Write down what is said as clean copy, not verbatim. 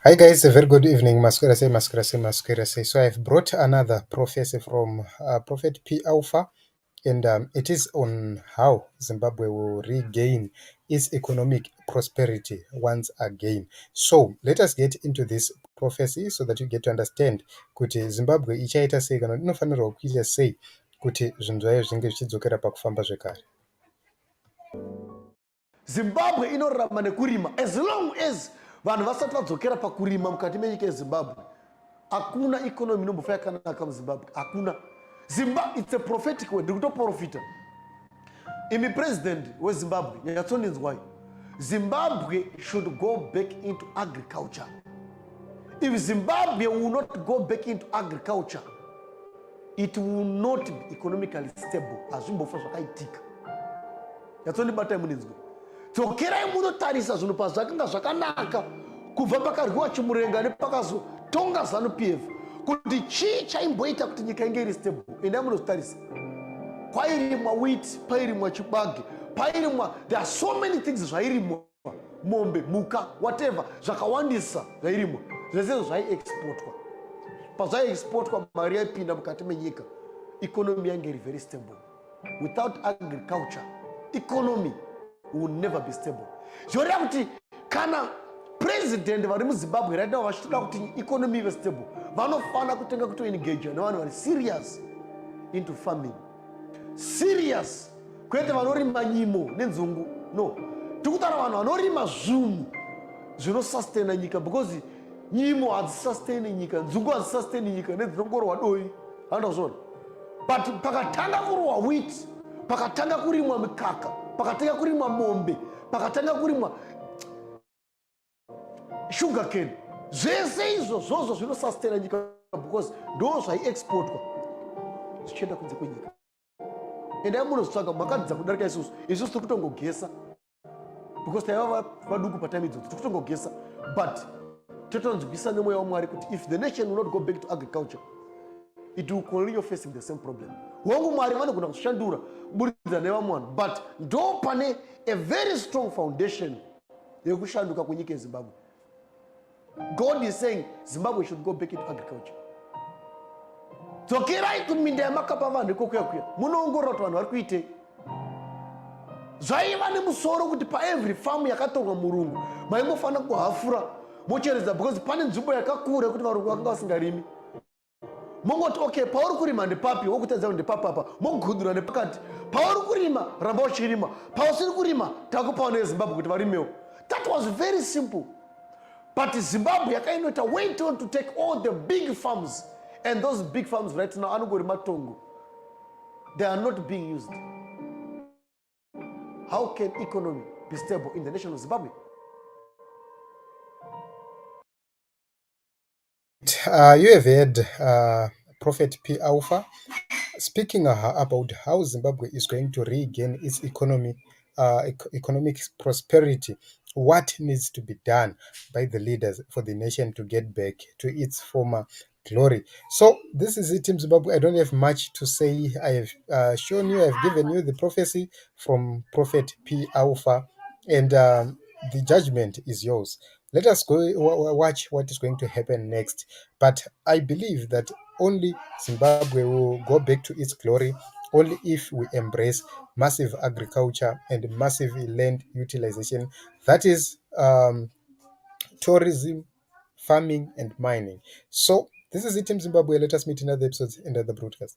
Hi guys, a very good evening. Masquerade. So I've brought another prophecy from Prophet P. Alpha, and it is on how Zimbabwe will regain its economic prosperity once again. So let us get into this prophecy so that you get to understand kuti Zimbabwe ichaita sei kana inofanirwa kuita sei kuti zvinhu zvayo zvinge zvichidzokera pakufamba zvekare. Zimbabwe inorarama nekurima as long as vanhu vasati vadzokera pakurima mukati menyika yezimbabwe hakuna ikonomi inombofa yakanaka muzimbabwe. Hakuna. It's a prophetic word. Ndikutoprofita. Imi president wezimbabwe nyatsondinzwai. Zimbabwe should go back into agriculture. If Zimbabwe will not go back into agriculture, it will not be economically stable. Hazvimbofa zvakaitika. Nyatsondibatai muninzwe. Dzokerai munotarisa zvinhu pazvakanga zvakanaka kubva pakarwiwa chimurenga nepakazotonga zanu pf kuti chii chaimboita kuti nyika inge iri stable. Endai munotarisa. Kwairimwa wheat, pairimwa chibage, pairimwa, there are so many things zvairimwa, mombe, muka, whatever, zvakawandisa zvairimwa. Zvese zvaiexportwa. Pazvaiexportwa mari yaipinda mukati menyika. Economy yange iri very stable. Without agriculture, economy will never be stable. Zvoreva kuti kana president vari muzimbabwe right now vachitoda kuti economy ive stable, vanofana kutenga kutoengage nevanhu vari serious into farming. Serious. Kwete vanorima nyimo nenzungu. No. Tikutaura vanhu vanorima zvinhu zvinosustain nyika, because nyimo hadzisustain nyika, nzungu hadzisustain nyika, nedzinongorwa doi. Handazvona. But pakatanga kurwa wheat, pakatanga kurimwa mikaka, pakatanga kurimwa mombe, pakatanga kurimwa sugar cane, zvese izvo zvozvo zvinosustain nyika, because ndo zvaiexportwa zvichienda kunze kwenyika. Endai munotsvaga makadza kudarika isusu tiri kutongogesa, because taiva vaduku patime idzodzo, tiri kutongogesa, but totonzwisa nemweya waMwari kuti if the nation will not go back to agriculture, it will continue facing the same problem. Wangu Mwari vanogona kushandura kuburikidza nevamwe vanhu, but ndo pane a very strong foundation yekushanduka kwenyika yezimbabwe. God is saying Zimbabwe should go back into agriculture. Dzokerai kuminda yamakapa vanhu ikokuyakuya, munoongorora kuti vanhu vari kuitei. Zvaiva nemusoro kuti paevery farm yakatorwa murungu maimbofanira kuhafura mocheredza, because pane nzvimbo yakakura yekuti varungu vakanga vasingarimi. Mongoti okay, pauri kurima ndepapi, wokutadza ndepapi apa, mogudura nepakati. Pauri kurima, ramba uchirima. Pausiri kurima, takupawo neZimbabwe kuti varimewo. That was very simple. But Zimbabwe yakainoita went on to take all the big farms, and those big farms right now anongori matongo. They are not being used. How can economy be stable in the nation of Zimbabwe? You have heard Prophet P. Alpha speaking about how Zimbabwe is going to regain its economic prosperity. What needs to be done by the leaders for the nation to get back to its former glory. So this is it, Team Zimbabwe. I don't have much to say. I have shown you, I've given you the prophecy from Prophet P. Alpha, and the judgment is yours. Let us go watch what is going to happen next. But I believe that only Zimbabwe will go back to its glory only if we embrace massive agriculture and massive land utilization. That is tourism, farming, and mining. So this is it, Team Zimbabwe. Let us meet in other episodes and other broadcasts.